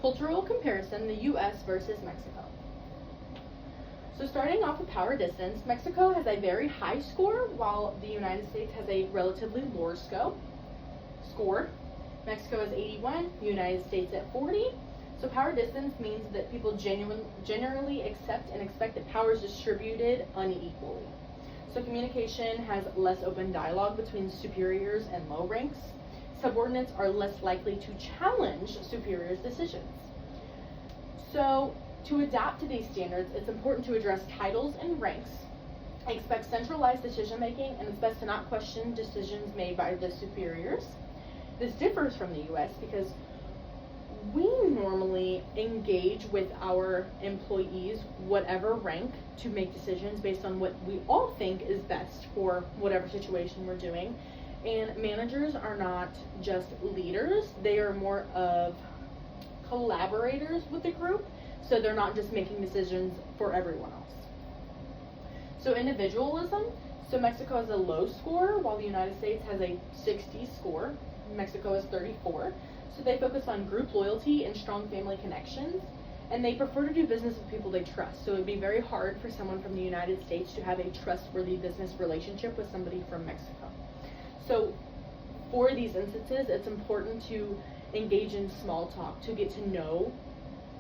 Cultural comparison, the U.S. versus Mexico. So starting off with power distance, Mexico has a very high score, while the United States has a relatively lower score. Mexico is 81, the United States at 40. So power distance means that people generally accept and expect that power is distributed unequally. So communication has less open dialogue between superiors and low ranks. Subordinates are less likely to challenge superiors' decisions. So to adapt to these standards, it's important to address titles and ranks, expect centralized decision making, and it's best to not question decisions made by the superiors. This differs from the US because we normally engage with our employees, whatever rank, to make decisions based on what we all think is best for whatever situation we're doing. And managers are not just leaders, they are more of collaborators with the group, so they're not just making decisions for everyone else. So individualism, so Mexico has a low score, while the United States has a 60 score. Mexico is 34. So they focus on group loyalty and strong family connections, and they prefer to do business with people they trust. So it would be very hard for someone from the United States to have a trustworthy business relationship with somebody from Mexico. So for these instances, it's important to engage in small talk to get to know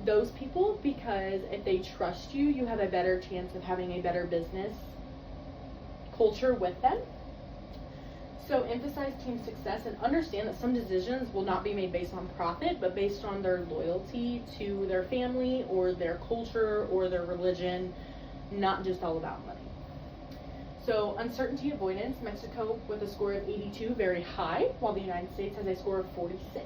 those people, because if they trust you, you have a better chance of having a better business culture with them. So emphasize team success and understand that some decisions will not be made based on profit, but based on their loyalty to their family or their culture or their religion, not just all about money. So uncertainty avoidance, Mexico with a score of 82, very high, while the United States has a score of 46.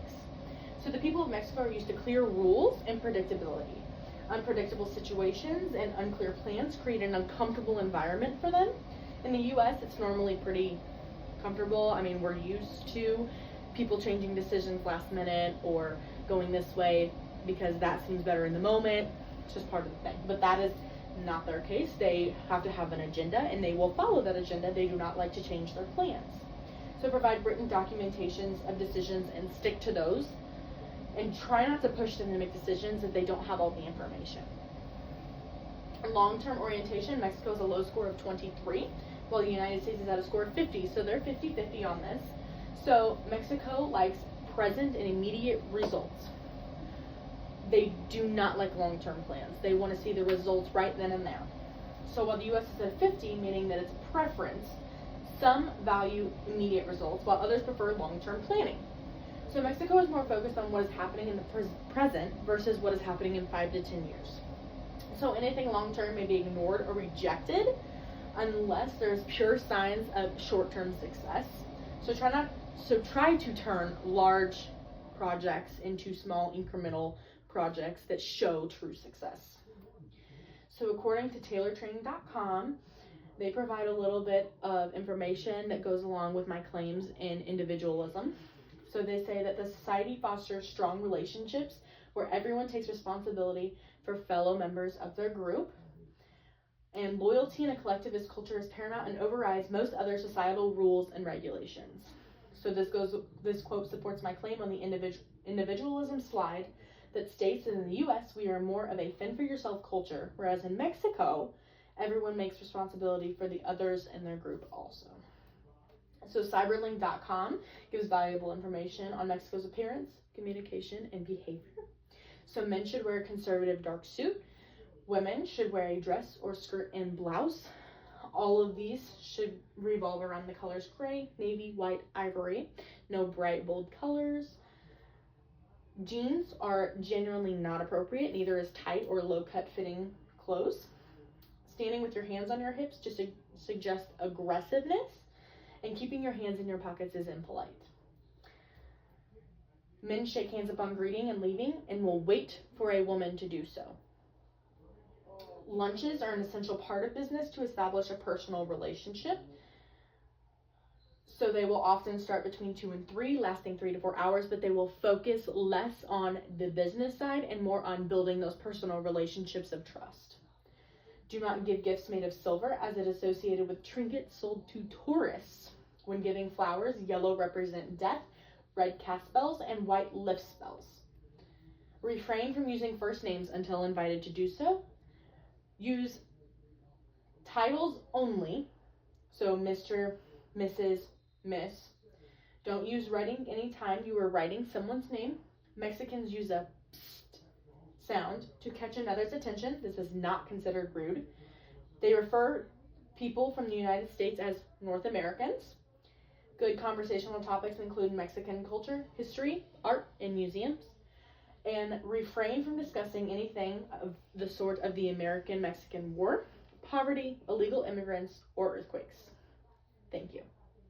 So the people of Mexico are used to clear rules and predictability. Unpredictable situations and unclear plans create an uncomfortable environment for them. In the US, it's normally pretty comfortable. I mean, we're used to people changing decisions last minute or going this way because that seems better in the moment. It's just part of the thing. But that is not their case. They have to have an agenda, and they will follow that agenda. They do not like to change their plans. So provide written documentations of decisions and stick to those, and try not to push them to make decisions if they don't have all the information. Long-term orientation, Mexico has a low score of 23, while the United States is at a score of 50, so they're 50-50 on this. So Mexico likes present and immediate results. They do not like long-term plans. They want to see the results right then and there. So while the US is at 50, meaning that it's a preference, some value immediate results, while others prefer long-term planning. So Mexico is more focused on what is happening in the present versus what is happening in 5 to 10 years. So anything long-term may be ignored or rejected unless there's pure signs of short-term success. So try to turn large projects into small incremental projects that show true success. So according to TaylorTraining.com, they provide a little bit of information that goes along with my claims in individualism. So they say that the society fosters strong relationships where everyone takes responsibility for fellow members of their group. And loyalty in a collectivist culture is paramount and overrides most other societal rules and regulations. So this quote supports my claim on the individualism slide that states that in the US, we are more of a fend for yourself culture, whereas in Mexico, everyone makes responsibility for the others in their group also. So cyberlink.com gives valuable information on Mexico's appearance, communication, and behavior. So men should wear a conservative dark suit. Women should wear a dress or skirt and blouse. All of these should revolve around the colors gray, navy, white, ivory. No bright, bold colors. Jeans are generally not appropriate, neither is tight or low-cut fitting clothes. Standing with your hands on your hips just suggests aggressiveness, and keeping your hands in your pockets is impolite. Men shake hands upon greeting and leaving and will wait for a woman to do so. Lunches are an essential part of business to establish a personal relationship. So they will often start between 2 and 3, lasting 3 to 4 hours, but they will focus less on the business side and more on building those personal relationships of trust. Do not give gifts made of silver, as it is associated with trinkets sold to tourists. When giving flowers, yellow represent death, red cast spells, and white lift spells. Refrain from using first names until invited to do so. Use titles only, so Mr., Mrs., Miss. Don't use writing anytime you are writing someone's name. Mexicans use a psst sound to catch another's attention. This is not considered rude. They refer people from the United States as North Americans. Good conversational topics include Mexican culture, history, art, and museums. And refrain from discussing anything of the sort of the American-Mexican War, poverty, illegal immigrants, or earthquakes. Thank you.